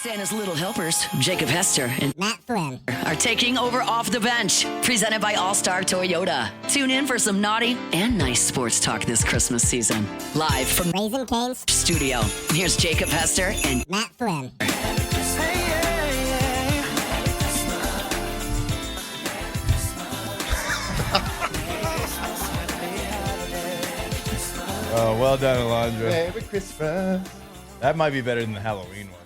Santa's Little Helpers, Jacob Hester and Matt Flynn are taking over Off the Bench, presented by All-Star Toyota. Tune in for some naughty and nice sports talk this Christmas season. Live from Raising Cane's studio, here's Jacob Hester and Matt Flynn. Oh, well done, Alondra. Merry Christmas. That might be better than the Halloween one.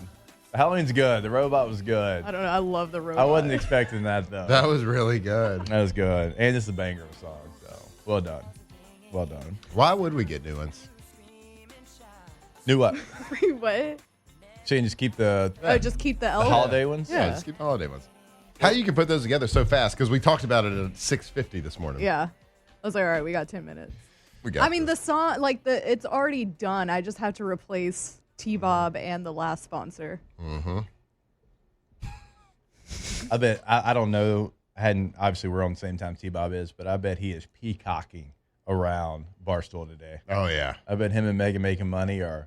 Halloween's good. The robot was good. I don't know. I love the robot. I wasn't expecting that, though. That was really good. That was good. And it's a banger of a song, so well done. Well done. Why would we get new ones? New what? What? So you can just keep the Just keep the holiday ones? Yeah, just keep the holiday ones. How you can put those together so fast? Because we talked about it at 6:50 this morning. Yeah. I was like, all right, we got 10 minutes. We got the this. song, it's already done. I just have to replace T-Bob and the last sponsor. Mm-hmm. I bet, I don't know, obviously we're on the same time T-Bob is, but I bet he is peacocking around Barstool today. Oh, yeah. I bet him and Megan making money are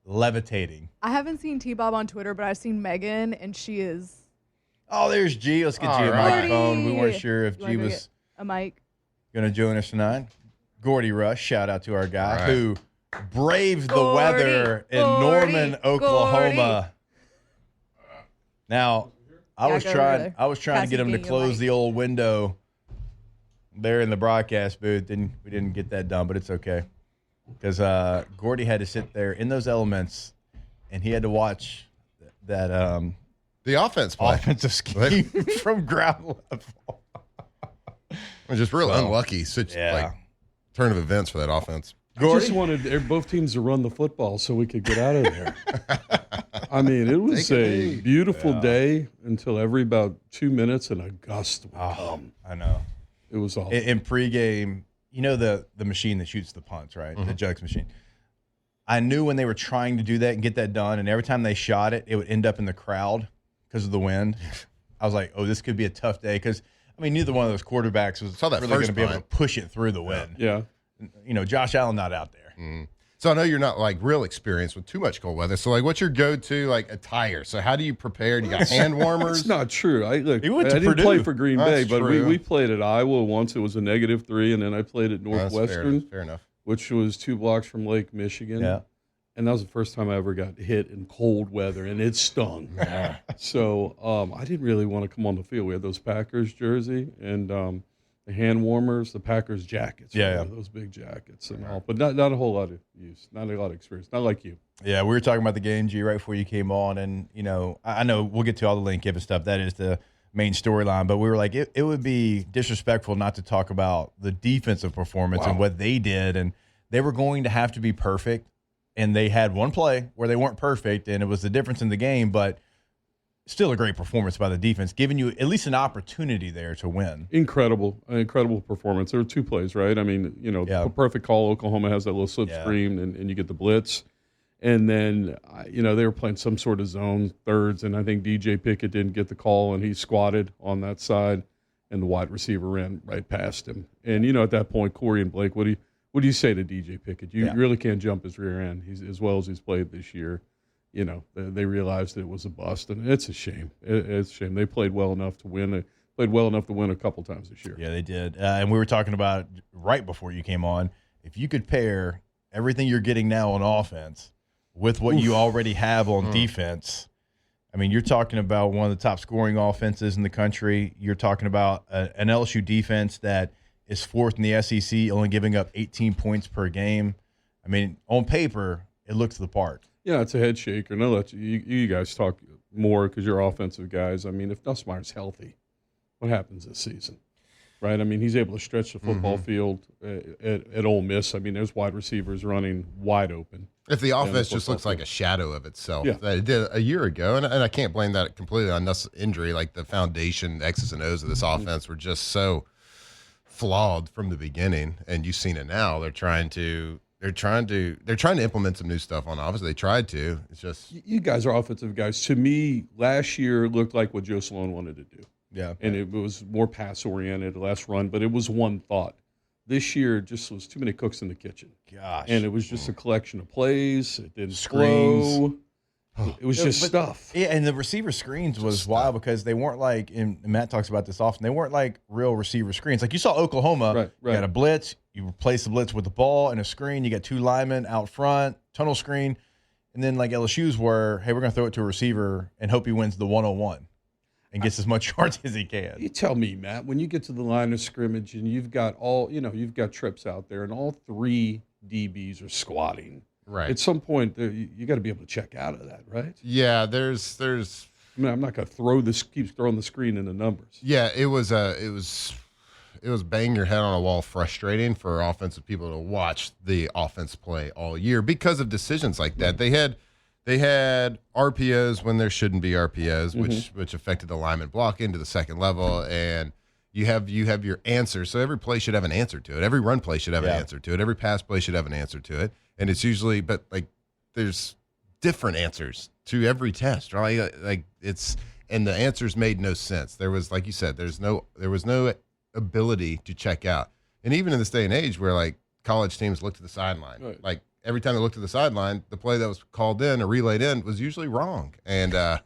levitating. I haven't seen T-Bob on Twitter, but I've seen Megan, and she is... Oh, there's G. Let's get G a All right. microphone. We weren't sure if You G wanna go was get a mic. going to join us tonight. Gordy Rush, shout out to our guy All right. who braved the Gordy, weather in Gordy, Norman, Oklahoma. Gordy. Now, I Yeah, was go over trying there. to get him to Cassie's getting your close mic. the old window there in the broadcast booth, and we didn't get that done, but it's okay. Because Gordy had to sit there in those elements, and he had to watch that The offense play. offensive scheme from ground level. It was just real unlucky turn of events for that offense. I just wanted both teams to run the football so we could get out of there. I mean, it was Take a a knee. beautiful day until every about 2 minutes and a gust would come. I know. It was awful. In pregame, you know the machine that shoots the punts, right? The jugs machine. I knew when they were trying to do that and get that done, and every time they shot it, it would end up in the crowd because of the wind. I was like, oh, this could be a tough day because, I mean, neither one of those quarterbacks was Saw that really going to first be able to punt. push it through the wind. yeah. You know, Josh Allen not out there. So I know you're not real experienced with too much cold weather. So what's your go-to attire? So how do you prepare? Do you got hand warmers? It's not true. I He went to didn't Purdue. play for Green Bay, That's but true. we played at Iowa once. It was a -3, and then I played at That's Northwestern, fair enough. which was 2 blocks from Lake Michigan. Yeah. And that was the first time I ever got hit in cold weather, and it stung. So I didn't really want to come on the field. We had those Packers jersey and the hand warmers, the Packers jackets. Yeah. Those big jackets and all. But not a whole lot of use, not a lot of experience. Not like you. Yeah, we were talking about the game, G, right before you came on, and, you know, I know we'll get to all the Lane Kiffin stuff. That is the main storyline, but we were like, it would be disrespectful not to talk about the defensive performance and what they did, and they were going to have to be perfect, and they had one play where they weren't perfect, and it was the difference in the game, but still a great performance by the defense, giving you at least an opportunity there to win. Incredible performance. There were 2 plays, right? I mean, the perfect call. Oklahoma has that little slip screen, and you get the blitz. And then, they were playing some sort of zone thirds, and I think DJ Pickett didn't get the call, and he squatted on that side, and the wide receiver ran right past him. And, at that point, Corey and Blake, what do you say to DJ Pickett? You really can't jump his rear end as well as he's played this year. They realized that it was a bust, and it's a shame. It's a shame. They played well enough to win. They played well enough to win a couple times this year. Yeah, they did. And we were talking about right before you came on, if you could pair everything you're getting now on offense with what you already have on defense, I mean, you're talking about one of the top scoring offenses in the country. You're talking about an LSU defense that is 4th in the SEC, only giving up 18 points per game. I mean, on paper, it looks the part. Yeah, it's a head shaker. And I'll let you guys talk more because you're offensive guys. I mean, if Nussmeier's healthy, what happens this season? Right? I mean, he's able to stretch the football field at Ole Miss. I mean, there's wide receivers running wide open. If the offense just looks like a shadow of itself Yeah. that it did a year ago, and I can't blame that completely on Nuss' injury, like the foundation, the X's and O's of this offense were just so flawed from the beginning, and you've seen it now. They're trying to implement some new stuff on offense. They tried to. It's just You guys are offensive guys. To me, last year looked like what Joe Sloan wanted to do. Yeah. And it was more pass-oriented, less run, but it was one thought. This year just was too many cooks in the kitchen. Gosh. And it was just a collection of plays. It didn't Screens. flow. It was just stuff. Yeah, and the receiver screens was wild because they weren't like, and Matt talks about this often, they weren't like real receiver screens. Like you saw Oklahoma, Right. You got a blitz, you replace the blitz with the ball and a screen, you got 2 linemen out front, tunnel screen, and then like LSU's were, hey, we're going to throw it to a receiver and hope he wins the 101 and gets as much yards as he can. You tell me, Matt, when you get to the line of scrimmage and you've got you've got trips out there and all 3 DBs are squatting. Right. At some point, you got to be able to check out of that, right? Yeah, there's. I mean, I'm not going to keep throwing the screen in the numbers. Yeah, it was bang your head on a wall, frustrating for offensive people to watch the offense play all year because of decisions like that. They had RPOs when there shouldn't be RPOs, which affected the lineman block into the second level, and you have your answer. So every play should have an answer to it. Every run play should have an answer to it. Every pass play should have an answer to it. And it's usually, but like there's different answers to every test, right? Like and the answers made no sense. There was, like you said, there was no ability to check out. And even in this day and age where like college teams look to the sideline, right. Like every time they looked to the sideline, the play that was called in or relayed in was usually wrong. And and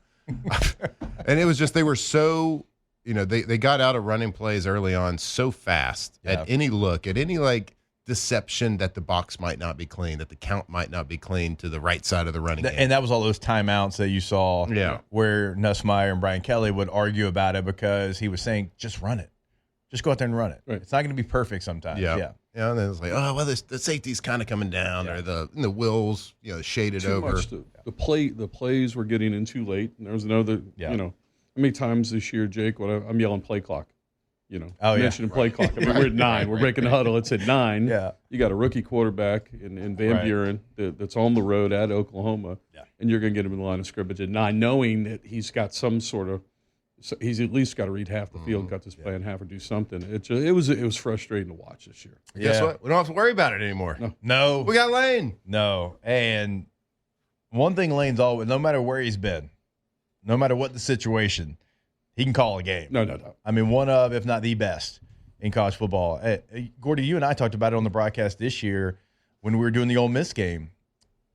it was just, they were so, they got out of running plays early on so fast at any look, at any like deception that the box might not be clean, that the count might not be clean to the right side of the running game. And that was all those timeouts that you saw where Nussmeier and Brian Kelly would argue about it because he was saying, just run it. Just go out there and run it. Right. It's not going to be perfect sometimes. Yeah. And then it's like, oh, well, the safety's kind of coming down or the wills, shaded too over. Much the plays were getting in too late. And there was another, how many times this year, Jake, when I'm yelling play clock. Mentioning play clock. I mean, we're at 9. We're breaking the huddle. It's at 9. Yeah. You got a rookie quarterback in Van Buren that's on the road at Oklahoma, and you're going to get him in the line of scrimmage at 9, knowing that he's got some sort of – he's at least got to read half the field, got this play in half, or do something. It was frustrating to watch this year. Guess what? We don't have to worry about it anymore. No. We got Lane. No. And one thing Lane's always – no matter where he's been, no matter what the situation – he can call a game. No. I mean, one of, if not the best in college football. Gordy, you and I talked about it on the broadcast this year when we were doing the Ole Miss game.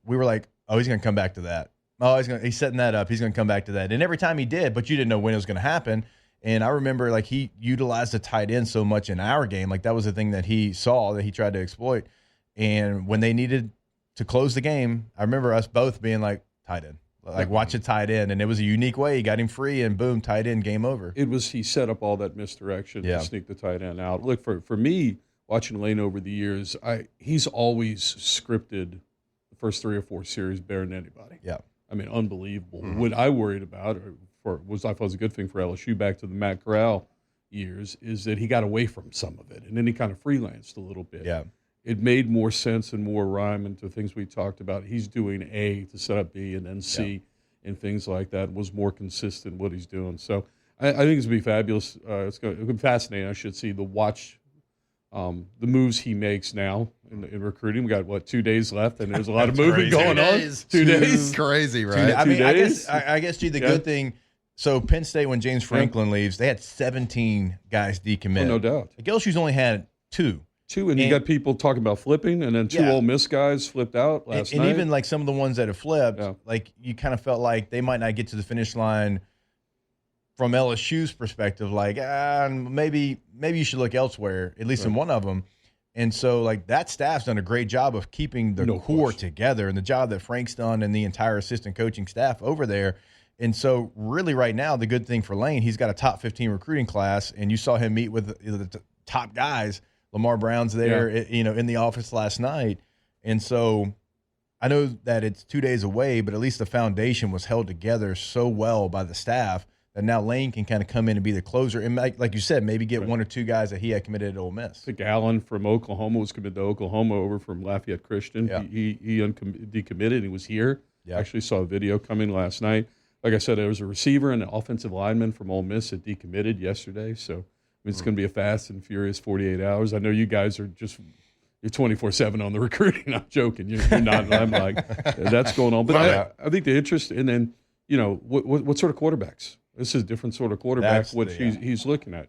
We were like, oh, he's going to come back to that. Oh, he's setting that up. He's going to come back to that. And every time he did, but you didn't know when it was going to happen. And I remember, like, he utilized the tight end so much in our game. Like, that was the thing that he saw that he tried to exploit. And when they needed to close the game, I remember us both being like, tight end. Like, watch it tight end. And it was a unique way. He got him free, and boom, tight end, game over. He set up all that misdirection to sneak the tight end out. Look, for me, watching Lane over the years, he's always scripted the first 3 or 4 series better than anybody. Yeah. I mean, unbelievable. What I worried about, I thought was a good thing for LSU back to the Matt Corral years, is that he got away from some of it, and then he kind of freelanced a little bit. Yeah. It made more sense and more rhyme into things we talked about. He's doing A to set up B and then C and things like that. Was more consistent what he's doing. So I think it's going to be fabulous. It's going to be fascinating. I should see the moves he makes now in recruiting. We got 2 days left, and there's a lot of moving going on. 2 days, crazy, right? I mean, 2 days. I guess, G, the good thing. So Penn State, when James Franklin leaves, they had 17 guys decommit. Oh, no doubt. LSU's only had 2. And you got people talking about flipping, and then 2 Ole Miss guys flipped out last night. And even like some of the ones that have flipped, like you kind of felt like they might not get to the finish line from LSU's perspective. Like, maybe you should look elsewhere, at least in one of them. And so, like, that staff's done a great job of keeping the core together, and the job that Frank's done and the entire assistant coaching staff over there. And so, really, right now, the good thing for Lane, he's got a top 15 recruiting class, and you saw him meet with the top guys. Lamar Brown's there, in the office last night. And so I know that it's 2 days away, but at least the foundation was held together so well by the staff that now Lane can kind of come in and be the closer. And like you said, maybe get 1 or 2 guys that he had committed at Ole Miss. I think Allen from Oklahoma was committed to Oklahoma over from Lafayette Christian. Yeah. He decommitted. He was here. Yeah. Actually saw a video coming last night. Like I said, there was a receiver and an offensive lineman from Ole Miss that decommitted yesterday. So it's going to be a fast and furious 48 hours. I know you guys are you're 24/7 on the recruiting. I'm joking. You're not. I'm like, that's going on. But I think the interest, and then, what sort of quarterbacks? This is a different sort of quarterback, he's looking at.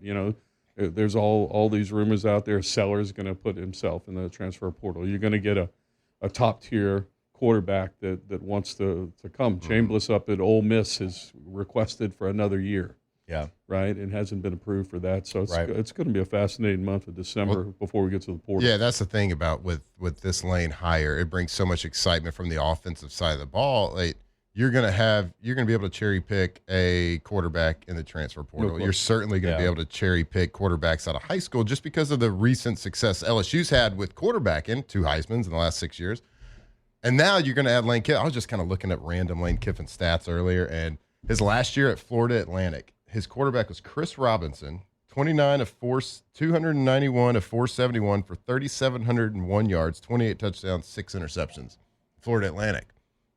There's all these rumors out there. Seller's going to put himself in the transfer portal. You're going to get a top-tier quarterback that wants to come. Chambliss up at Ole Miss is requested for another year. Yeah. Right, and hasn't been approved for that. So it's Right. it's going to be a fascinating month of December before we get to the portal. Yeah, that's the thing about with this Lane hire. It brings so much excitement from the offensive side of the ball. Like you're going to be able to cherry pick a quarterback in the transfer portal. You're certainly going to be able to cherry pick quarterbacks out of high school just because of the recent success LSU's had with quarterbacking, 2 Heismans in the last 6 years. And now you're going to add Lane Kiffin. I was just kind of looking at random Lane Kiffin stats earlier, and his last year at Florida Atlantic, his quarterback was Chris Robinson, 291 of 471 for 3,701 yards, 28 touchdowns, 6 interceptions. Florida Atlantic.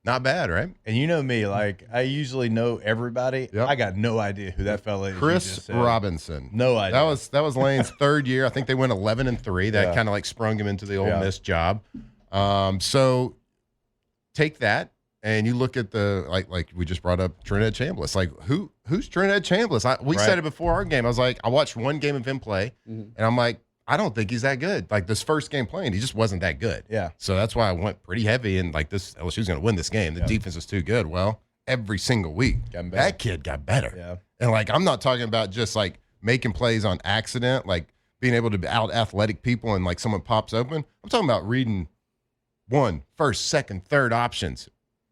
Not bad, right? And you know me, like I usually know everybody. Yep. I got no idea who that fella is. Chris Robinson. No idea. That was Lane's third year. I think they went 11-3. That kind of like sprung him into the Ole Miss job. So take that. And you look at the like we just brought up Trinidad Chambliss. Like who's Trinidad Chambliss? We said it before our game. I was like, I watched one game of him play, and I'm like, I don't think he's that good. Like this first game playing, he just wasn't that good. Yeah. So that's why I went pretty heavy and like this LSU's going to win this game. The defense is too good. Well, every single week, that kid got better. Yeah. And like I'm not talking about just like making plays on accident, like being able to out athletic people and like someone pops open. I'm talking about reading first, second, third options.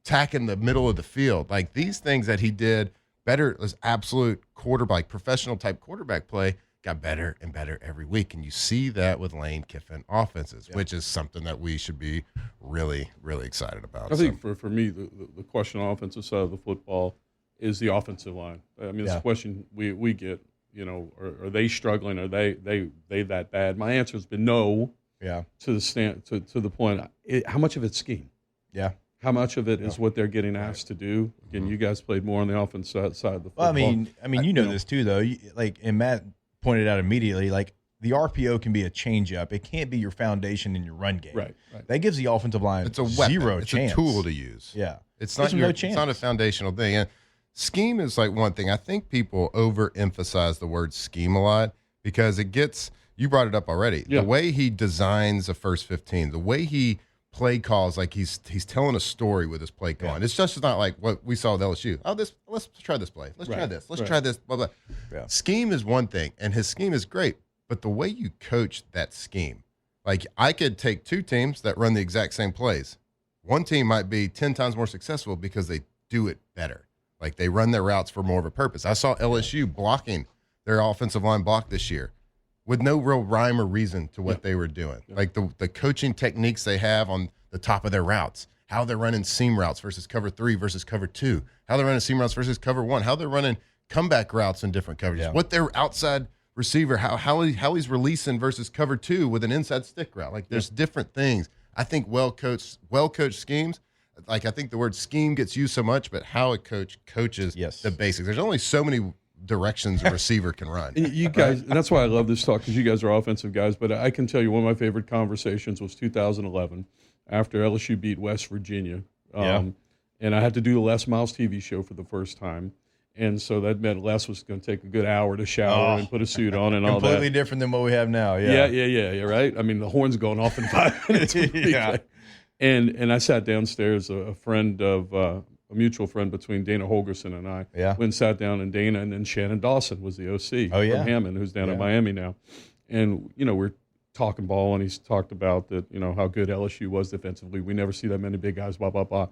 Attacking the middle of the field. Like these things that he did better as absolute quarterback, professional type quarterback play got better and better every week. And you see that with Lane Kiffin offenses, which is something that we should be really, really excited about. I think for me, the question on the offensive side of the football is the offensive line. I mean, it's a question we get, are they struggling? Are they that bad? My answer has been no. Yeah. To the point, how much of it's scheme? Yeah. How much of it is what they're getting asked to do? Again, you guys played more on the offensive side of the football. Well, I mean, you know this too, though. And Matt pointed out immediately, like the RPO can be a change-up. It can't be your foundation in your run game. Right. That gives the offensive line it's a weapon. Zero it's chance. a tool to use. Yeah. It's not chance. It's not a foundational thing. And scheme is like one thing. I think people overemphasize the word scheme a lot because it gets. You brought it up already. Yeah. The way he designs a first 15, the way he play calls, like he's telling a story with his play calling. It's just not like what we saw with LSU. Let's try this play. Let's try this. Let's try this. Blah blah. Yeah. Scheme is one thing, and his scheme is great. But the way you coach that scheme, like I could take 2 teams that run the exact same plays. One team might be 10 times more successful because they do it better. Like they run their routes for more of a purpose. I saw LSU blocking their offensive line block this year with no real rhyme or reason to what they were doing. Like the coaching techniques they have on the top of their routes, how they're running seam routes versus cover 3 versus cover 2, how they're running seam routes versus cover 1, how they're running comeback routes in different coverages, what their outside receiver, how he's releasing versus cover 2 with an inside stick route. Like there's different things. I think well-coached schemes, like I think the word scheme gets used so much, but how a coach coaches the basics. There's only so many directions a receiver can run. You guys, and that's why I love this talk because you guys are offensive guys. But I can tell you one of my favorite conversations was 2011 after LSU beat West Virginia. And I had to do the Les Miles TV show for the first time. And so that meant Les was going to take a good hour to shower and put a suit on and all that. Completely different than what we have now. Yeah, right? I mean, the horn's going off in 5 minutes. And I sat downstairs, a friend of a mutual friend between Dana Holgerson and I. Went and sat down, and Dana, and then Shannon Dawson was the OC from Hammond, who's down in Miami now. And, we're talking ball, and he's talked about that, how good LSU was defensively. We never see that many big guys, blah, blah, blah.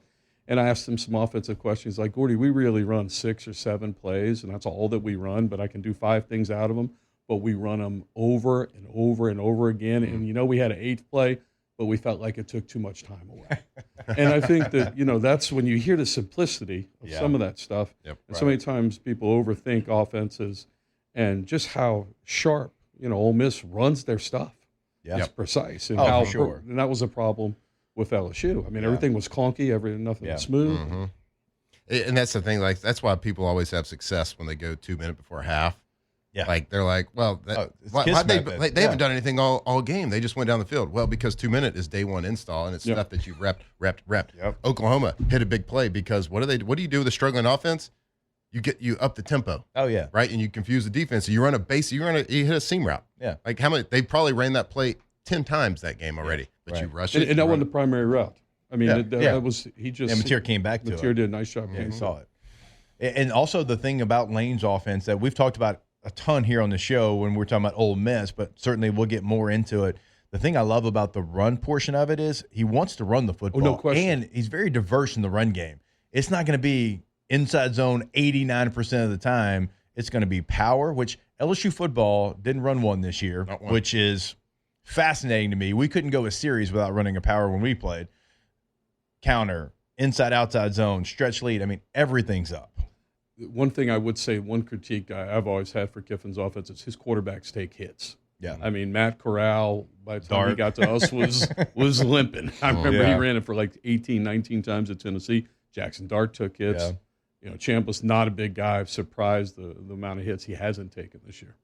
And I asked him some offensive questions like, Gordy, we really run 6 or 7 plays, and that's all that we run, but I can do 5 things out of them. But we run them over and over and over again. And, we had an 8th play, but we felt like it took too much time away. And I think that, that's when you hear the simplicity of some of that stuff. And so many times people overthink offenses and just how sharp, Ole Miss runs their stuff. It's precise. And for sure. And that was a problem with LSU. I mean, everything was clunky, nothing was smooth. And that's the thing. Like that's why people always have success when they go 2 minutes before half. Like they're like, well, they haven't done anything all game. They just went down the field. Well, because 2 minutes is day 1 install, and it's stuff that you've repped. Oklahoma hit a big play because what do you do with a struggling offense? You up the tempo. Right, and you confuse the defense. You run a base. You hit a seam route. Like how many? They probably ran that play 10 times that game already. But you rush it. And that wasn't the primary route. I mean, that was he just. And Mateer came back to it. Mateer did a nice job. Yeah, he saw it. And also the thing about Lane's offense that we've talked about a ton here on the show when we're talking about Ole Miss, but certainly we'll get more into it. The thing I love about the run portion of it is he wants to run the football. Oh, no question. And he's very diverse in the run game. It's not going to be inside zone 89% of the time. It's going to be power, which LSU football didn't run one this year, which is fascinating to me. We couldn't go a series without running a power when we played. Counter, inside, outside zone, stretch lead. I mean, everything's up. One thing I would say, one critique I've always had for Kiffin's offense is his quarterbacks take hits. Yeah. I mean, Matt Corral, by the time he got to us, was limping. I remember he ran it for like 18, 19 times at Tennessee. Jackson Dart took hits. Yeah. You know, Champ's not a big guy. I'm surprised the amount of hits he hasn't taken this year.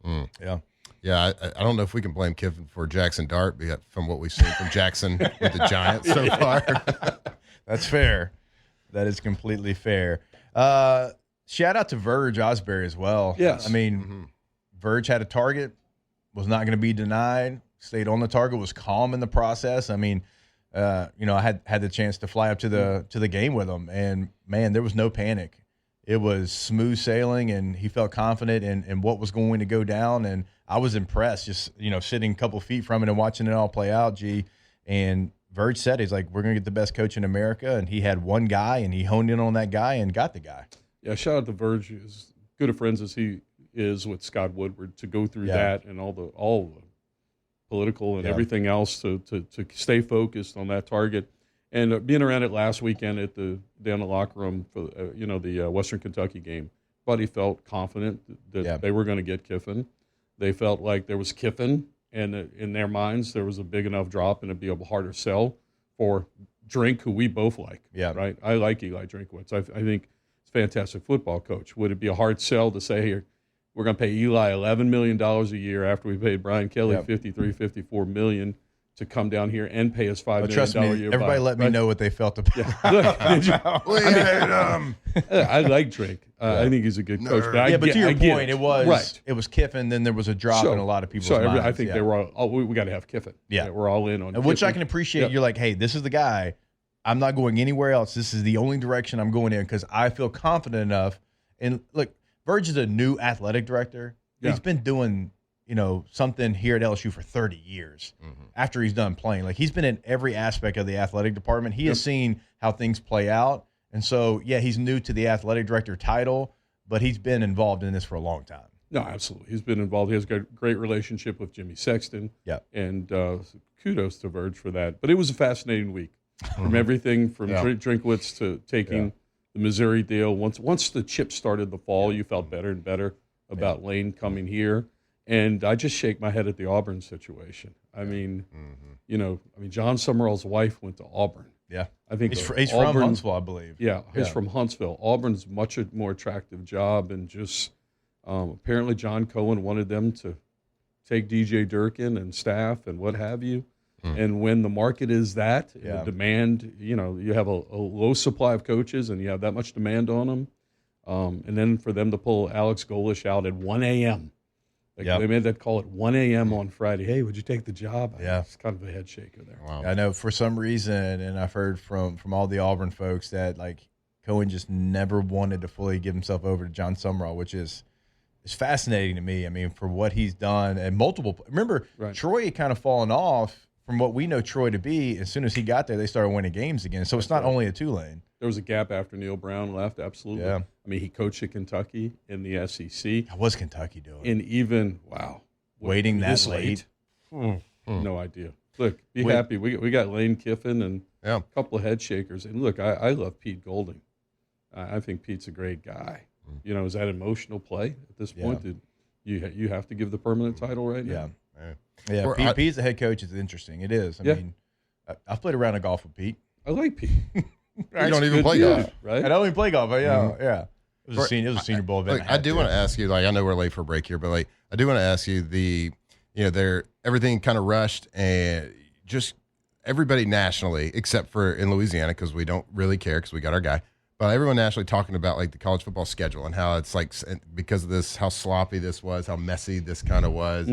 Yeah. Yeah, I don't know if we can blame Kiffin for Jackson Dart from what we've seen from Jackson with the Giants so far. That's fair. That is completely fair. Shout out to Verge Osbury as well. Yes. I mean, Verge had a target, was not going to be denied, stayed on the target, was calm in the process. I mean, I had the chance to fly up to the game with him, and, man, there was no panic. It was smooth sailing, and he felt confident in what was going to go down, and I was impressed just, sitting a couple feet from it and watching it all play out, And Verge said, he's like, we're going to get the best coach in America, and he had one guy, and he honed in on that guy and got the guy. Yeah, shout out to Verge. As good of friends as he is with Scott Woodward, to go through that and all the political and everything else to stay focused on that target. And being around it last weekend down the locker room for the Western Kentucky game, Buddy felt confident that they were going to get Kiffin. They felt like there was Kiffin, and in their minds there was a big enough drop and it'd be a harder sell for Drink, who we both like. Yeah, right. I like Eli Drinkwitz. I think he's a fantastic football coach. Would it be a hard sell to say here we're going to pay Eli $11 million a year after we paid Brian Kelly $54 million to come down here and pay us $5 million a year? Everybody let me know what they felt about I like Drake. I think he's a good coach. But to your point, it was Kiffin. Then there was a drop in a lot of people's minds. I think they were all, we got to have Kiffin. Yeah, we're all in on which Kiffin. I can appreciate. You're like, hey, this is the guy. I'm not going anywhere else. This is the only direction I'm going in because I feel confident enough. And look, Verge is a new athletic director. Yeah. He's been doing something here at LSU for 30 years after he's done playing. Like, he's been in every aspect of the athletic department. He has seen how things play out. And so, he's new to the athletic director title, but he's been involved in this for a long time. No, absolutely. He's been involved. He has a great relationship with Jimmy Sexton. Yeah. And kudos to Verge for that. But it was a fascinating week. From everything from Drinkwitz to taking the Missouri deal. Once the chips started to fall, you felt better and better about Lane coming here. And I just shake my head at the Auburn situation. I mean, John Summerall's wife went to Auburn. Yeah, I think he's from Huntsville, I believe. Yeah, he's from Huntsville. Auburn's much a more attractive job, and just apparently John Cohen wanted them to take DJ Durkin and staff and what have you. And when the market is that, the demand, you have a low supply of coaches, and you have that much demand on them, and then for them to pull Alex Golish out at 1 a.m. They made that call at 1 a.m. on Friday. Hey, would you take the job? It's kind of a head shaker there. Wow. I know for some reason, and I've heard from all the Auburn folks that Cohen just never wanted to fully give himself over to John Summerall, which is fascinating to me. I mean, for what he's done and multiple. Remember, Troy had kind of fallen off from what we know Troy to be. As soon as he got there, they started winning games again. So it's not only a Tulane. There was a gap after Neil Brown left, absolutely. Yeah. I mean, he coached at Kentucky in the SEC. How was Kentucky doing? And even, waiting that late? No idea. Look, happy. We got Lane Kiffin and a couple of head shakers. And look, I love Pete Golding. I think Pete's a great guy. Is that emotional play at this point? You have to give the permanent title right now? Yeah, Pete's the head coach. It's interesting. It is. I mean, I've played a round of golf with Pete. I like Pete. You don't even play golf, right? I don't even play golf, but yeah. It was a Senior Bowl event. I do want to ask you, I know we're late for a break here, but I do want to ask you everything kind of rushed and just everybody nationally, except for in Louisiana, because we don't really care because we got our guy. But everyone nationally talking about the college football schedule and how it's because of this, how sloppy this was, how messy this kind of was.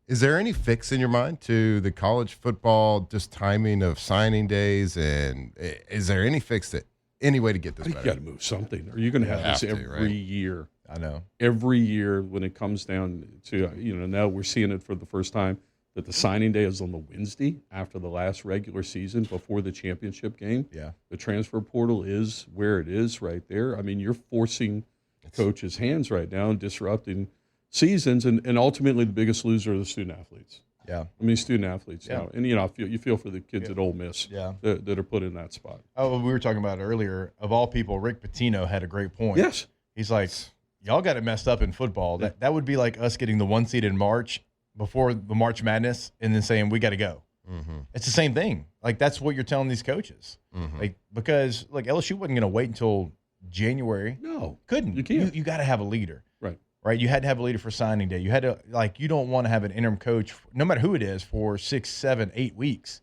Is there any fix in your mind to the college football just timing of signing days? And is there any fix that any way to get this better? You got to move something. Are you going to have this every year? I know. Every year when it comes down to, now we're seeing it for the first time that the signing day is on the Wednesday after the last regular season before the championship game. Yeah. The transfer portal is where it is right there. I mean, you're forcing coaches' hands right now and disrupting seasons, and ultimately the biggest loser are the student athletes. Yeah. I mean, student athletes. Yeah. And, you feel for the kids at Ole Miss that are put in that spot. Oh, we were talking about it earlier. Of all people, Rick Pitino had a great point. Yes. He's like, y'all got it messed up in football. Yeah. That would be like us getting the 1 seed in March before the March Madness and then saying, we got to go. Mm-hmm. It's the same thing. Like, that's what you're telling these coaches. Mm-hmm. Like, because, LSU wasn't going to wait until January. No. Couldn't. You can't. You got to have a leader. Right. You had to have a leader for signing day. You had to, you don't want to have an interim coach, no matter who it is, for 6, 7, 8 weeks,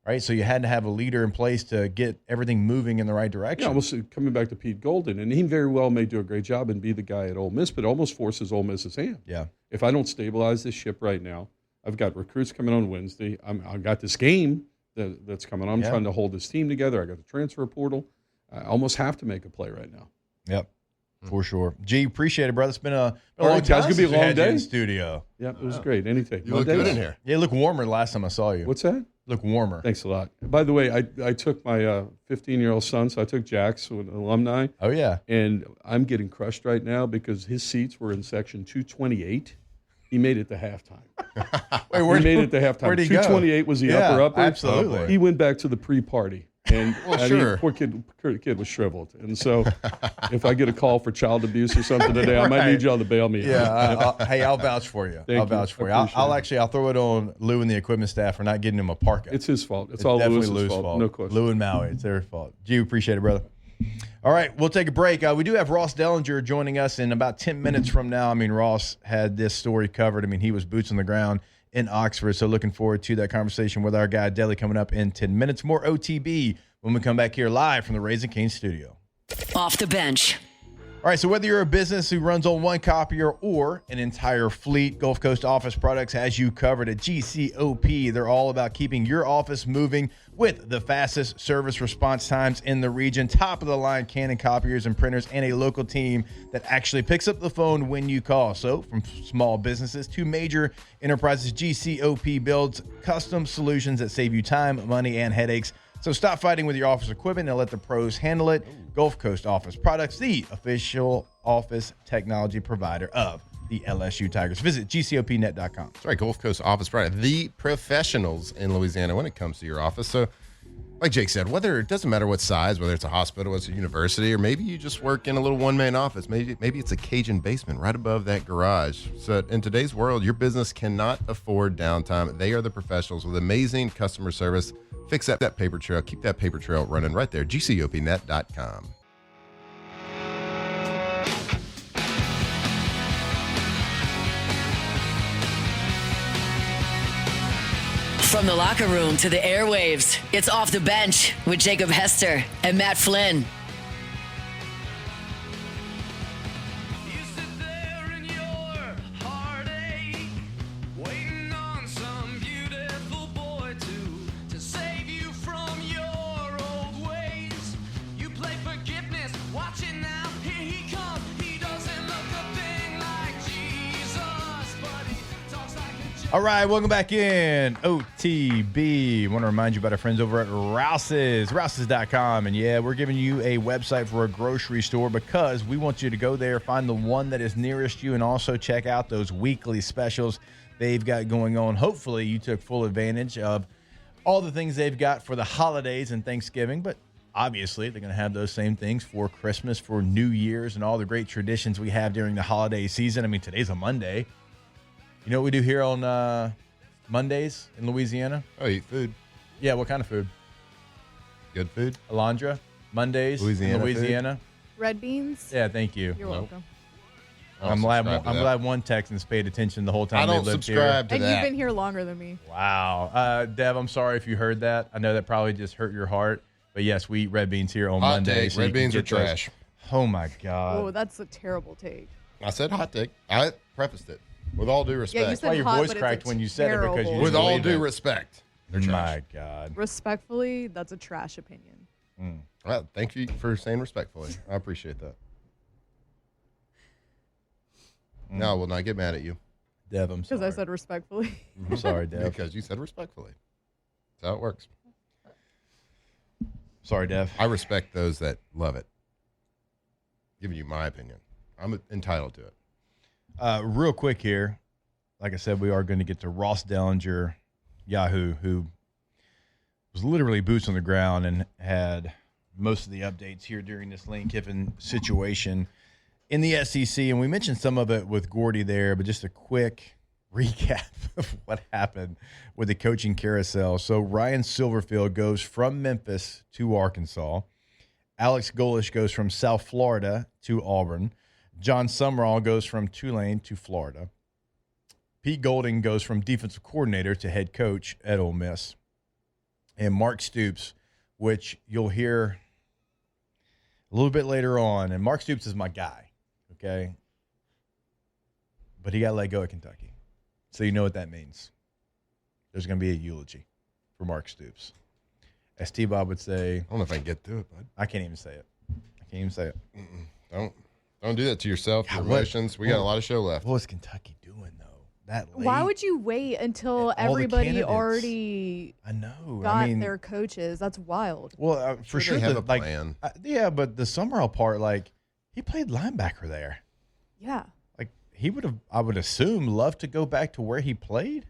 right? So you had to have a leader in place to get everything moving in the right direction. Yeah, almost coming back to Pete Golden, and he very well may do a great job and be the guy at Ole Miss, but almost forces Ole Miss's hand. Yeah. If I don't stabilize this ship right now, I've got recruits coming on Wednesday. I've got this game that's coming on. I'm trying to hold this team together. I got the transfer portal. I almost have to make a play right now. Yep. For sure. G, appreciate it, brother. It's been a long right, time guys. It's gonna be a since we long had you day. in the studio. Yeah, it was great. Anything. You look good in here. Yeah, you look warmer the last time I saw you. What's that? Look warmer. Thanks a lot. By the way, I took my 15-year-old son, so I took Jax, an alumni, Oh, yeah. and I'm getting crushed right now because his seats were in section 228. He made it to halftime. Wait, He made it to halftime. Where'd he go? 228 was the Yeah, upper. absolutely. He went back to the pre-party. And sure. poor kid was shriveled. And so if I get a call for child abuse or something today, I might need y'all to bail me out. Yeah, hey, I'll vouch for you. Thank I'll you. vouch for you. I appreciate I'll throw it on Lou and the equipment staff for not getting him a parka. It's his fault. It's all definitely Lewis's Lou's fault. No question. Lou and Maui, it's their fault. G, appreciate it, brother. All right, we'll take a break. We do have Ross Dellenger joining us in about 10 minutes from now. I mean, Ross had this story covered. I mean, he was boots on the ground in Oxford, so looking forward to that conversation with our guy, Deli, coming up in 10 minutes. More OTB when we come back here live from the Raising Cane's studio. Off the bench. All right, so whether you're a business who runs on one copier or an entire fleet, Gulf Coast Office Products has you covered at GCOP. They're all about keeping your office moving with the fastest service response times in the region, top-of-the-line Canon copiers and printers, and a local team that actually picks up the phone when you call. So from small businesses to major enterprises, GCOP builds custom solutions that save you time, money, and headaches. So stop fighting with your office equipment and let the pros handle it. Gulf Coast Office Products, the official office technology provider of the LSU Tigers. Visit GCOPnet.com. That's right, Gulf Coast Office Product, the professionals in Louisiana when it comes to your office. So, like Jake said, it doesn't matter what size, whether it's a hospital, it's a university, or maybe you just work in a little one-man office. Maybe it's a Cajun basement right above that garage. So in today's world, your business cannot afford downtime. They are the professionals with amazing customer service. Fix that paper trail. Keep that paper trail running right there. GCOPnet.com. From the locker room to the airwaves, it's Off the Bench with Jacob Hester and Matt Flynn. You sit there in your heartache, waiting on some beautiful boy to save you from your old ways. You play forgiveness, watch it now, here he comes. He doesn't look a thing like Jesus, but he talks like a All right, welcome back in OTB. Want to remind you about our friends over at Rouse's, Rouse's.com. And yeah, we're giving you a website for a grocery store because we want you to go there, find the one that is nearest you, and also check out those weekly specials they've got going on. Hopefully, you took full advantage of all the things they've got for the holidays and Thanksgiving, but obviously, they're going to have those same things for Christmas, for New Year's, and all the great traditions we have during the holiday season. I mean, today's a Monday. You know what we do here on Mondays in Louisiana? Oh, eat food. Yeah, what kind of food? Good food. Alondra? Mondays Louisiana in Louisiana? Red beans? Yeah, thank you. You're welcome. I'm glad one Texan's paid attention the whole time I don't they lived subscribe to And that. you've been here longer than me. here. Wow. Dev, I'm sorry if you heard that. I know that probably just hurt your heart. But yes, we eat red beans here on Hot Monday. take. so Red you can beans are get those. trash. Oh, my God. Oh, that's a terrible take. I said hot take. I prefaced it. With all due respect. Yeah, you That's why said your hot, voice but it's cracked when you said it because you terrible. With didn't all believe due it. respect. They're trash. My God. Respectfully, that's a trash opinion. Well, thank you for saying respectfully. I appreciate that. No, I will not get mad at you. Dev, I'm sorry. Because I said respectfully. I'm sorry, Dev. Because you said respectfully. That's how it works. Sorry, Dev. I respect those that love it. Giving you my opinion. I'm entitled to it. Real quick here, like I said, we are going to get to Ross Dellenger, Yahoo, who was literally boots on the ground and had most of the updates here during this Lane Kiffin situation in the SEC. And we mentioned some of it with Gordy there, but just a quick recap of what happened with the coaching carousel. So Ryan Silverfield goes from Memphis to Arkansas. Alex Golish goes from South Florida to Auburn. John Summerall goes from Tulane to Florida. Pete Golding goes from defensive coordinator to head coach at Ole Miss. And Mark Stoops, which you'll hear a little bit later on. And Mark Stoops is my guy, okay? But he got let go at Kentucky. So you know what that means. There's going to be a eulogy for Mark Stoops. As T-Bob would say. I don't know if I can get through it, bud. I can't even say it. Don't do that to yourself. God, Your emotions. We got a lot of show left. What was Kentucky doing, though? That late? Why would you wait until the everybody candidates. already I know. got I mean, their coaches? That's wild. well, for sure. they have the- a plan. Yeah, but the Summerall part, like, he played linebacker there. Yeah. Like, he would have, I would assume, loved to go back to where he played.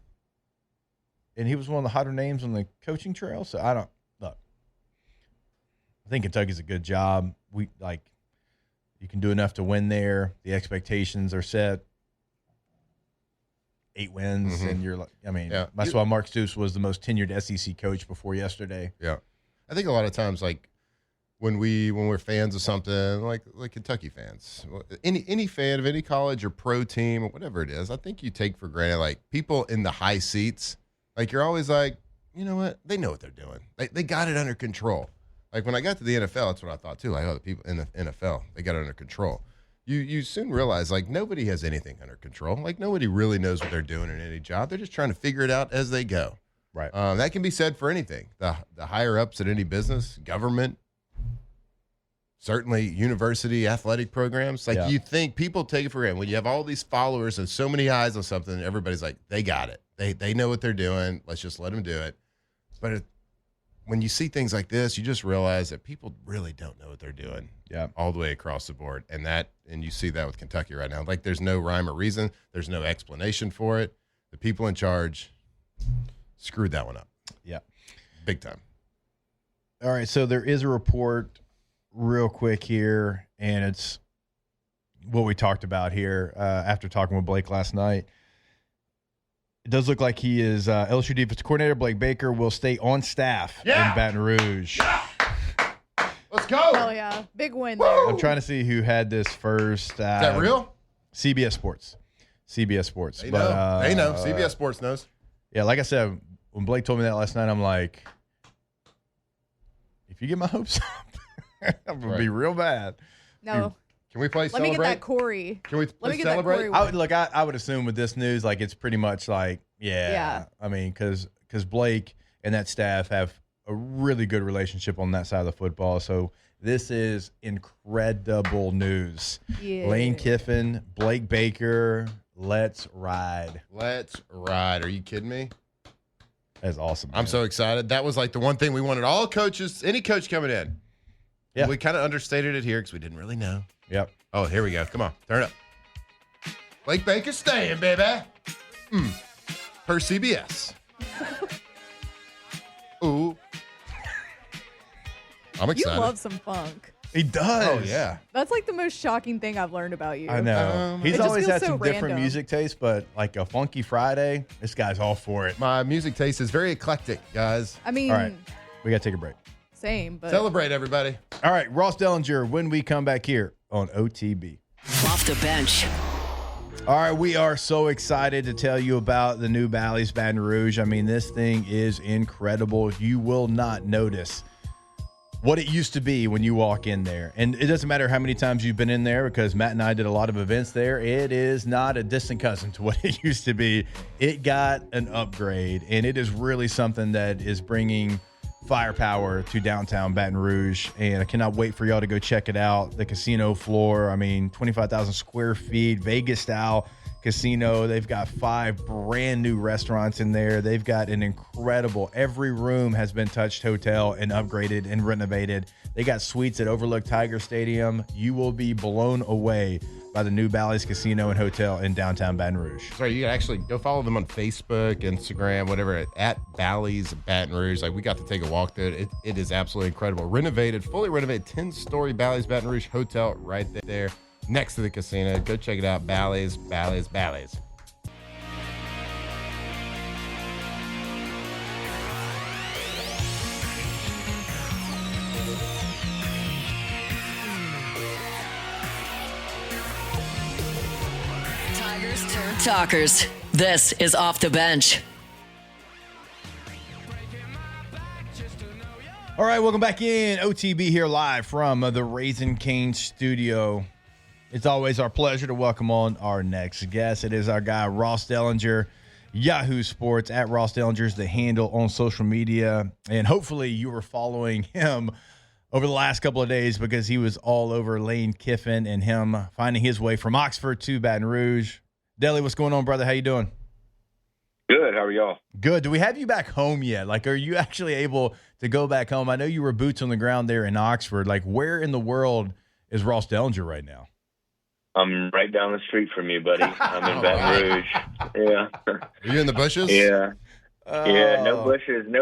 And he was one of the hotter names on the coaching trail. So I think Kentucky's a good job. You can do enough to win there. The expectations are set. 8 wins, and you're like, I mean, that's why Mark Stoops was the most tenured SEC coach before yesterday. Yeah. I think a lot of times, like, when we're fans of something, like Kentucky fans, any fan of any college or pro team or whatever it is, I think you take for granted, like, people in the high seats, like, you're always like, you know what? They know what they're doing. They got it under control. Like, when I got to the NFL, that's what I thought, too. Like, oh, the people in the NFL, they got it under control. You soon realize, like, nobody has anything under control. Like, nobody really knows what they're doing in any job. They're just trying to figure it out as they go. Right. That can be said for anything. The higher-ups at any business, government, certainly university athletic programs. Like, you think people take it for granted. When you have all these followers and so many eyes on something, everybody's like, they got it. They know what they're doing. Let's just let them do it. But when you see things like this, you just realize that people really don't know what they're doing. Yeah. All the way across the board. And you see that with Kentucky right now. Like, there's no rhyme or reason. There's no explanation for it. The people in charge screwed that one up. Yeah. Big time. All right, so there is a report real quick here, and it's what we talked about here after talking with Blake last night. It does look like he is LSU defensive coordinator Blake Baker will stay on staff in Baton Rouge. Yeah. Let's go. Hell yeah. Big win there. I'm trying to see who had this first. Is that real? CBS Sports. CBS Sports. They know. They know. CBS Sports knows. Yeah, like I said, when Blake told me that last night, I'm like, if you get my hopes up, I'm going to be real bad. No. Can we play Let Celebrate? me get that Corey. Can we Let me get Celebrate? that Corey. I would assume with this news, like, it's pretty much like, yeah. I mean, because Blake and that staff have a really good relationship on that side of the football. So this is incredible news. Yeah. Lane Kiffin, Blake Baker, let's ride. Let's ride. Are you kidding me? That's awesome. I'm so excited. That was like the one thing we wanted all coaches, any coach coming in. Yeah. We kind of understated it here because we didn't really know. Yep. Oh, here we go. Come on. Turn it up. Blake Baker staying, baby. Per CBS. Ooh. I'm You excited. love some funk. He does. Oh, yeah. That's like the most shocking thing I've learned about you. I know. It He's just always feels had so some different random. music tastes, but like a Funky Friday, this guy's all for it. My music taste is very eclectic, guys. I mean, All right. We got to take a break. same, but Celebrate, everybody. All right. Ross Dellenger, when we come back here on OTB. Off the bench. All right, we are so excited to tell you about the new Bally's Baton Rouge. I mean, this thing is incredible. You will not notice what it used to be when you walk in there. And it doesn't matter how many times you've been in there, because Matt and I did a lot of events there. It is not a distant cousin to what it used to be. It got an upgrade, and it is really something that is bringing firepower to downtown Baton Rouge. And I cannot wait for y'all to go check it out. The casino floor, 25,000 square feet, Vegas style casino. They've got 5 brand new restaurants in there. They've got an incredible, every room has been touched hotel and upgraded and renovated. They got suites that overlook Tiger Stadium. You will be blown away by the new Bally's Casino and Hotel in downtown Baton Rouge. Sorry, you can actually go follow them on Facebook, Instagram, whatever, at Bally's Baton Rouge. Like, we got to take a walk there. It is absolutely incredible. Renovated, fully renovated, 10-story Bally's Baton Rouge Hotel right there next to the casino. Go check it out. Bally's. Tigers Turn Talkers. This is Off the Bench. All right, welcome back in. OTB here live from the Raising Cane studio. It's always our pleasure to welcome on our next guest. It is our guy, Ross Dellenger, Yahoo Sports, at Ross Dellenger is the handle on social media. And hopefully you were following him over the last couple of days, because he was all over Lane Kiffin and him finding his way from Oxford to Baton Rouge. Delly, what's going on, brother? How you doing? Good. How are y'all? Good. Do we have you back home yet? Like, are you actually able to go back home? I know you were boots on the ground there in Oxford. Like, where in the world is Ross Dellenger right now? I'm right down the street from you, buddy. I'm in Baton Rouge. Yeah. Are you in the bushes? Yeah. Yeah. No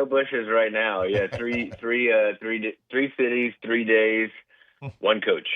bushes right now. Yeah. Three cities, 3 days, one coach.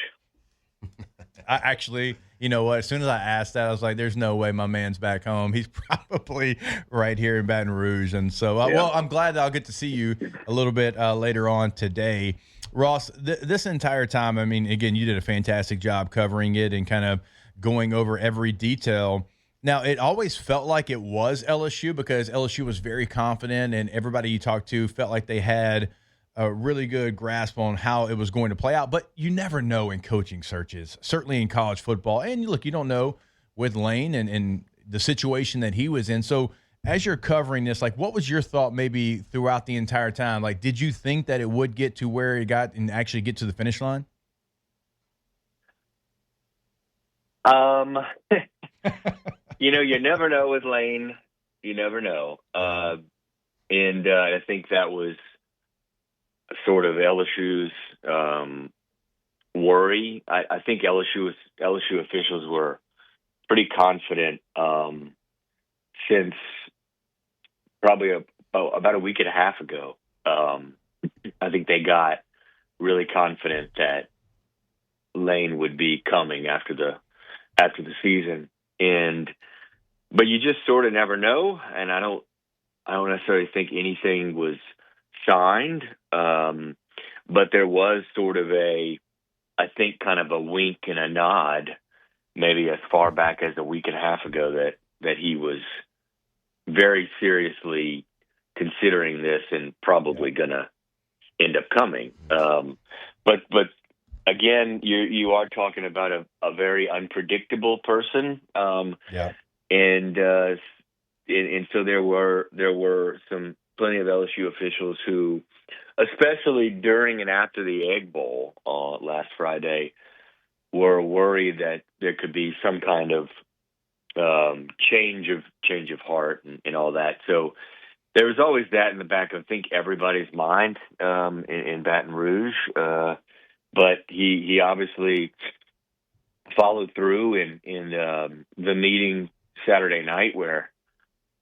I actually, you know what? As soon as I asked that, I was like, "There's no way my man's back home. He's probably right here in Baton Rouge." And so, well, I'm glad that I'll get to see you a little bit later on today. Ross, this entire time, again, you did a fantastic job covering it and kind of going over every detail. Now, it always felt like it was LSU, because LSU was very confident, and everybody you talked to felt like they had a really good grasp on how it was going to play out. But you never know in coaching searches, certainly in college football. And look, you don't know with Lane and the situation that he was in. So as you're covering this, like, what was your thought maybe throughout the entire time? Like, did you think that it would get to where it got and actually get to the finish line? You never know with Lane. You never know. And I think that was sort of LSU's worry. I think LSU officials were pretty confident since probably about a week and a half ago. I think they got really confident that Lane would be coming after the season, but you just sort of never know. And I don't necessarily think anything was signed, but there was sort of I think kind of a wink and a nod, maybe as far back as a week and a half ago, that he was very seriously considering this and probably going to end up coming. But again, you are talking about a very unpredictable person. And so there were plenty of LSU officials who, especially during and after the Egg Bowl last Friday, were worried that there could be some kind of change of heart and all that. So there was always that in the back of, I think, everybody's mind in Baton Rouge. But he obviously followed through in the meeting Saturday night, where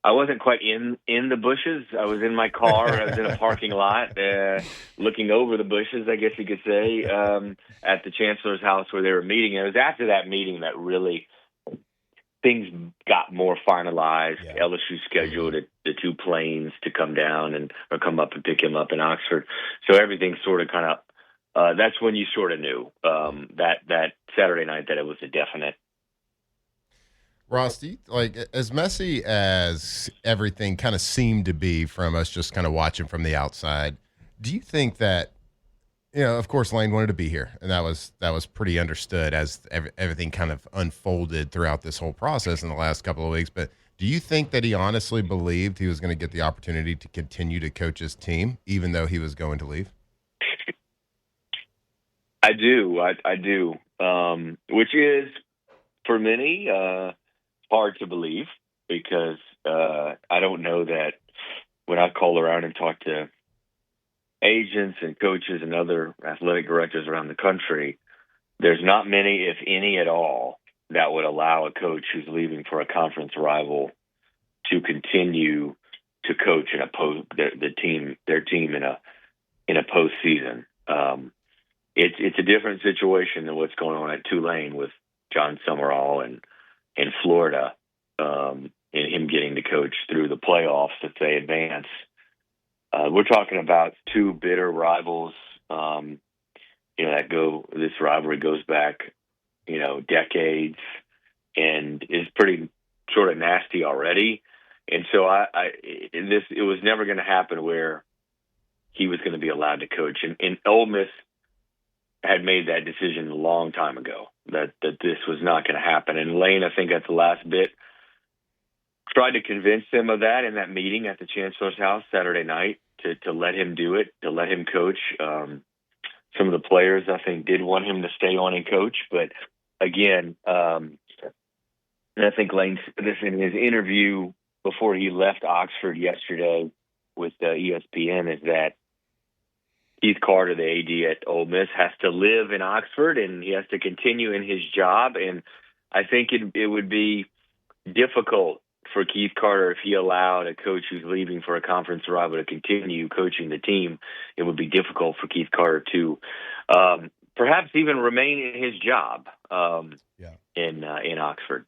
I wasn't quite in the bushes. I was in my car. I was in a parking lot looking over the bushes, I guess you could say, at the chancellor's house where they were meeting. And it was after that meeting that really things got more finalized. Yeah. LSU scheduled the 2 planes to come down or come up and pick him up in Oxford. So everything sort of kind of that's when you sort of knew that Saturday night that it was a definite. Ross, as messy as everything kind of seemed to be from us just kind of watching from the outside, do you think that Of course, Lane wanted to be here, and that was pretty understood as everything kind of unfolded throughout this whole process in the last couple of weeks. But do you think that he honestly believed he was going to get the opportunity to continue to coach his team, even though he was going to leave? I do. I do. Which is, for many, hard to believe because I don't know that when I call around and talk to agents and coaches and other athletic directors around the country, there's not many, if any at all, that would allow a coach who's leaving for a conference rival to continue to coach in their team in a postseason. It's a different situation than what's going on at Tulane with John Summerall and in Florida, and him getting to coach through the playoffs if they advance. We're talking about two bitter rivals. This rivalry goes back, decades, and is pretty sort of nasty already. And so it was never going to happen where he was going to be allowed to coach. And Ole Miss had made that decision a long time ago that this was not going to happen. And Lane, I think at the last bit, tried to convince them of that in that meeting at the Chancellor's House Saturday night to let him do it, to let him coach. Some of the players, I think, did want him to stay on and coach. But again, and I think Lane said this in his interview before he left Oxford yesterday with ESPN, is that Keith Carter, the AD at Ole Miss, has to live in Oxford and he has to continue in his job. And I think it would be difficult for Keith Carter if he allowed a coach who's leaving for a conference rival to continue coaching the team. It would be difficult for Keith Carter to perhaps even remain in his job in Oxford.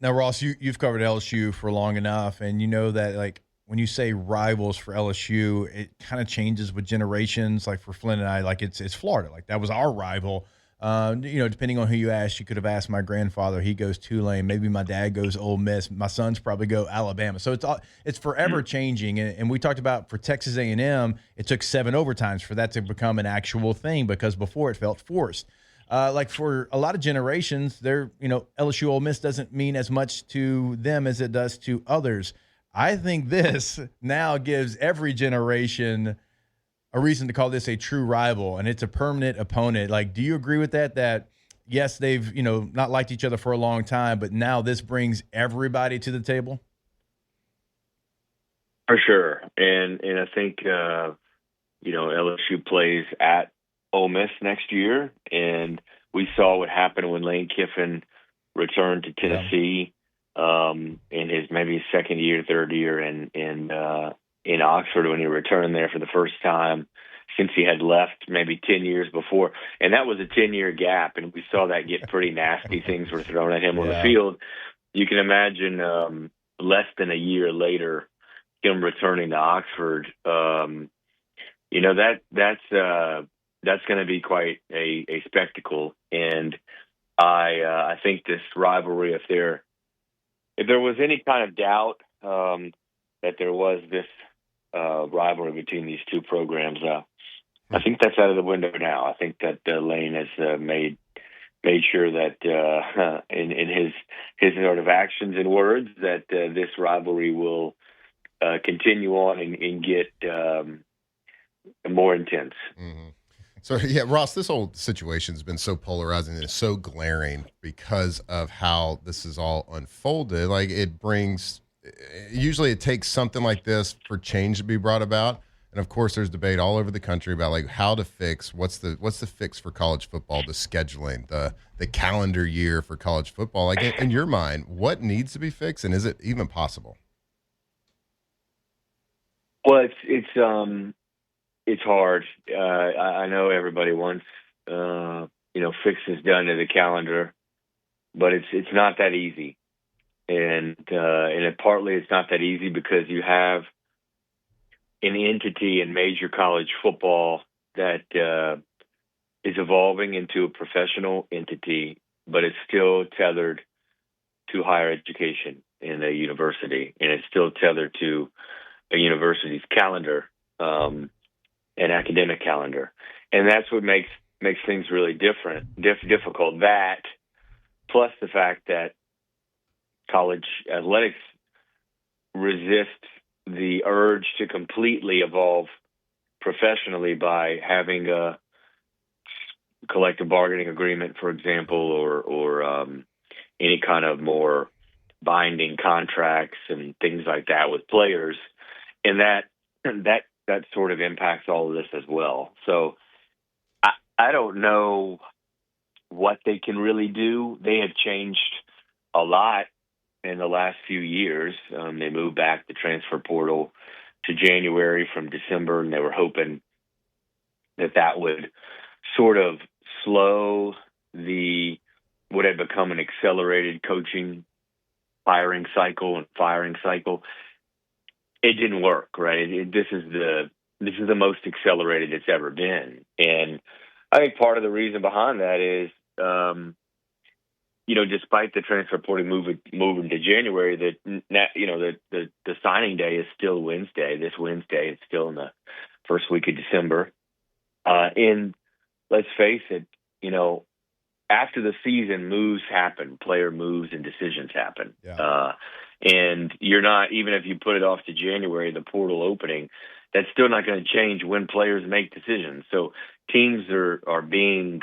Now, Ross, you've covered LSU for long enough, and you know that, like, when you say rivals for LSU, it kind of changes with generations. Like for Flynn and I, like it's Florida. Like that was our rival. Depending on who you asked, you could have asked my grandfather. He goes Tulane. Maybe my dad goes Ole Miss. My sons probably go Alabama. So it's forever changing. And we talked about for Texas A&M, it took 7 overtimes for that to become an actual thing because before it felt forced. Like for a lot of generations, LSU Ole Miss doesn't mean as much to them as it does to others. I think this now gives every generation a reason to call this a true rival, and it's a permanent opponent. Like, do you agree with that? That yes, they've not liked each other for a long time, but now this brings everybody to the table. For sure, and I think LSU plays at Ole Miss next year, and we saw what happened when Lane Kiffin returned to Tennessee in his maybe second year, third year in Oxford when he returned there for the first time since he had left maybe 10 years before. And that was a 10-year gap, and we saw that get pretty nasty. Things were thrown at him on the field. You can imagine less than a year later him returning to Oxford. That's going to be quite a spectacle. And I think this rivalry, if there was any kind of doubt that there was this rivalry between these two programs, I think that's out of the window now. I think that Lane has made sure that in his sort of actions and words that this rivalry will continue on and get more intense. Mm-hmm. So, Ross, this whole situation has been so polarizing and so glaring because of how this is all unfolded. Like usually it takes something like this for change to be brought about. And of course, there's debate all over the country about like how to fix what's the fix for college football, the scheduling, the calendar year for college football. Like in your mind, what needs to be fixed, and is it even possible? Well, it's hard. I know everybody wants fixes done to the calendar, but it's not that easy. And partly it's not that easy because you have an entity in major college football that is evolving into a professional entity, but it's still tethered to higher education in a university, and it's still tethered to a university's calendar. an academic calendar, and that's what makes things really difficult. That plus the fact that college athletics resist the urge to completely evolve professionally by having a collective bargaining agreement, for example, or any kind of more binding contracts and things like that with players, and that sort of impacts all of this as well. So I don't know what they can really do. They have changed a lot in the last few years. They moved back the transfer portal to January from December, and they were hoping that would sort of slow what had become an accelerated coaching hiring cycle and firing cycle. It didn't work, right? This is the most accelerated it's ever been, and I think part of the reason behind that is, despite the transfer portal moving to January, the signing day is still Wednesday. This Wednesday, it's still in the first week of December. And let's face it, after the season, moves happen, player moves and decisions happen. Yeah. And you're not, even if you put it off to January, the portal opening, that's still not going to change when players make decisions. So teams are being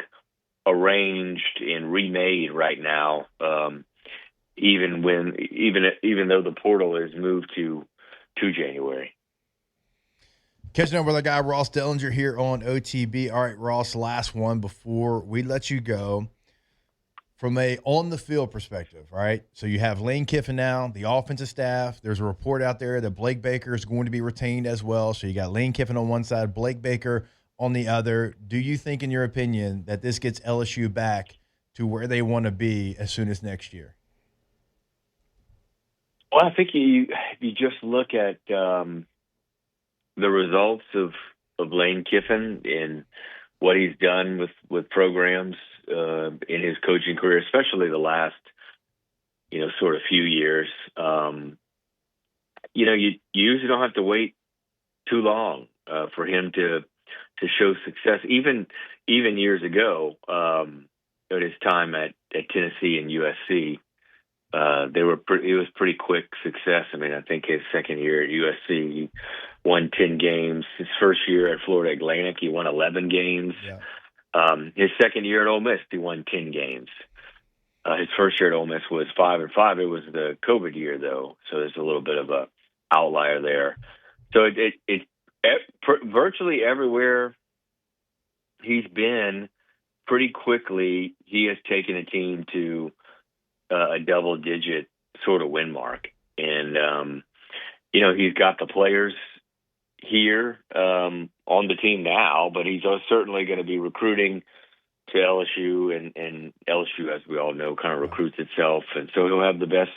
arranged and remade right now, even though the portal is moved to January. Catching up with our guy Ross Dellenger here on OTB. All right, Ross, last one before we let you go. From a on-the-field perspective, all right? So you have Lane Kiffin now, the offensive staff. There's a report out there that Blake Baker is going to be retained as well. So you got Lane Kiffin on one side, Blake Baker on the other. Do you think, in your opinion, that this gets LSU back to where they want to be as soon as next year? Well, I think if you just look at the results of Lane Kiffin and what he's done with programs in his coaching career, especially the last, sort of few years, you usually don't have to wait too long for him to show success. Even years ago, at his time at Tennessee and USC, it was pretty quick success. I mean, I think his second year at USC, he won 10 games. His first year at Florida Atlantic, he won 11 games. Yeah. His second year at Ole Miss, he won 10 games. His first year at Ole Miss was 5-5. It was the COVID year, though, so there's a little bit of a outlier there. So virtually everywhere he's been, pretty quickly he has taken a team to a double-digit sort of win mark. And, he's got the players here on the team now, but he's certainly going to be recruiting to LSU, and LSU, as we all know, kind of recruits itself. And so he'll have the best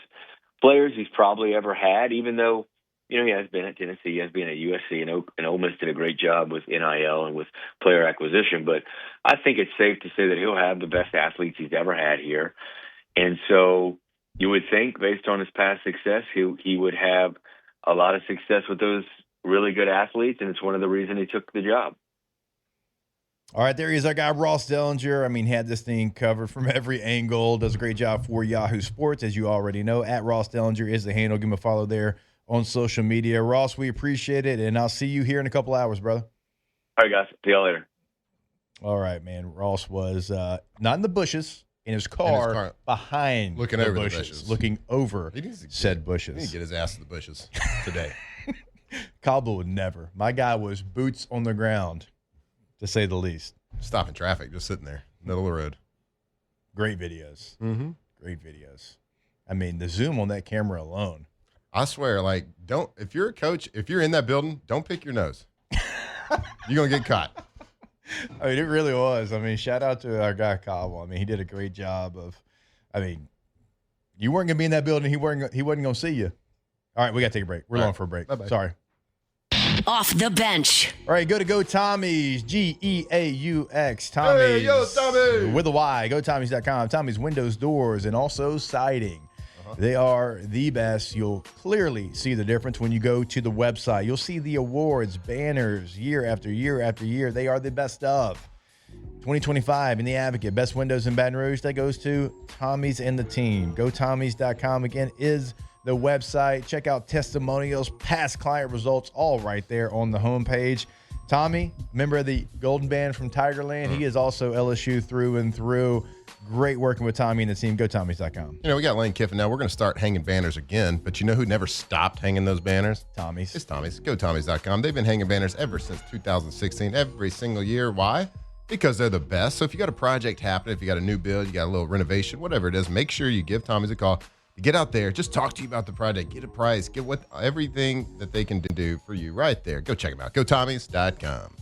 players he's probably ever had, even though, he has been at Tennessee, he has been at USC, and Ole Miss did a great job with NIL and with player acquisition. But I think it's safe to say that he'll have the best athletes he's ever had here. And so you would think, based on his past success, he would have a lot of success with those really good athletes, and it's one of the reasons he took the job. All right, there he is, our guy Ross Dellenger. I mean, had this thing covered from every angle. Does a great job for Yahoo Sports, as you already know. At Ross Dellenger is the handle. Give him a follow there on social media. Ross, we appreciate it, and I'll see you here in a couple hours, brother. All right, guys. See y'all later. All right, man. Ross was not in the bushes, in his car behind looking the over bushes, the bushes. looking over said bushes. He need to get his ass to the bushes today. Cobble would never. My guy was boots on the ground, to say the least. Stopping traffic, just sitting there, middle of the road. Great videos. Mm-hmm. Great videos. I mean, the zoom on that camera alone. I swear, if you're a coach, if you're in that building, don't pick your nose. You're going to get caught. I mean, it really was. I mean, shout out to our guy Cobble. I mean, he did a great job you weren't going to be in that building. He wasn't going to see you. All right, we got to take a break. We're long for a break. Bye-bye. Sorry. Off the bench. All right, go Tommy's, Geaux, Tommy's. Hey, yo, Tommy. With a Y, go Tommy's.com. Tommy's windows, doors, and also siding. They are the best. You'll clearly see the difference when you go to the website. You'll see the awards, banners, year after year after year. They are the best of. 2025 in the Advocate, best windows in Baton Rouge. That goes to Tommy's and the team. GoTommys.com again is the website. Check out testimonials, past client results, all right there on the homepage. Tommy, member of the Golden Band from Tigerland. He is also LSU through and through. Great working with Tommy and the team. GoTommys.com. You know, we got Lane Kiffin now. We're going to start hanging banners again, but you know who never stopped hanging those banners? Tommy's. It's Tommy's. GoTommys.com. They've been hanging banners ever since 2016, every single year. Why? Because they're the best. So if you got a project happening, if you got a new build, you got a little renovation, whatever it is, make sure you give Tommy's a call. Get out there, just talk to you about the project, get a price, get everything that they can do for you right there. Go check them out. GoTommys.com.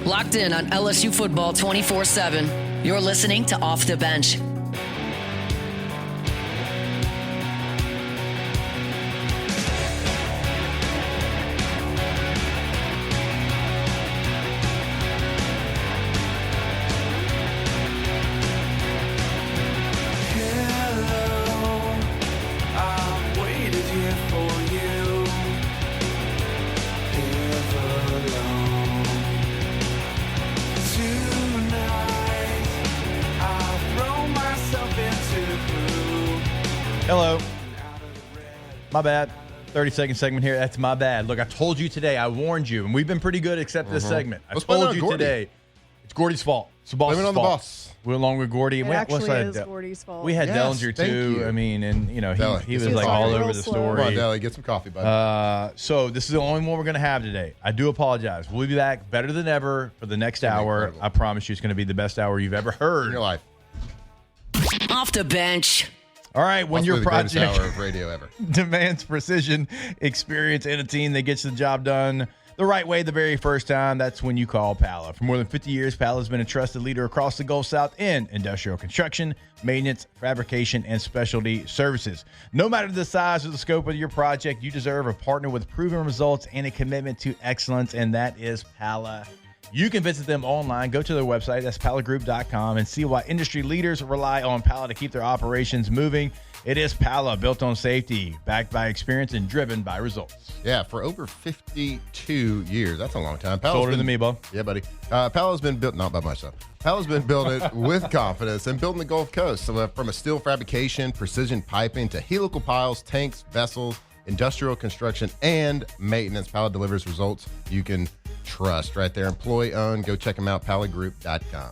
Locked in on LSU football 24/7. You're listening to Off the Bench. Hello. My bad. 30-second segment here. That's my bad. Look, I told you today. I warned you, and we've been pretty good except this segment. I told you today. It's Gordy's fault. It's the boss's fault. Blame it on the boss. We're along with Gordy. It actually is Gordy's fault. We had Dellenger, too. You. I mean, and, you know, he was like sorry. all over Real the slow. story. Come on, Deli, get some coffee, buddy. So this is the only one we're going to have today. I do apologize. We'll be back better than ever for the next hour. incredible. I promise you it's going to be the best hour you've ever heard. In your life. Off the Bench. All right, when your Possibly the greatest project hour of radio ever. demands precision, experience, and a team that gets the job done the right way the very first time, that's when you call Pala. For more than 50 years, Pala has been a trusted leader across the Gulf South in industrial construction, maintenance, fabrication, and specialty services. No matter the size or the scope of your project, you deserve a partner with proven results and a commitment to excellence, and that is Pala. You can visit them online. Go to their website, that's palagroup.com, and see why industry leaders rely on Pala to keep their operations moving. It is Pala, built on safety, backed by experience, and driven by results. Yeah, for over 52 years. That's a long time. Pala's Older than me, bud. Yeah, buddy. Pala's been built, not by myself. Pala's been building with confidence and building the Gulf Coast. So from a steel fabrication, precision piping, to helical piles, tanks, vessels, industrial construction, and maintenance, Pala delivers results you can trust right there. Employee owned. Go check them out, palagroup.com.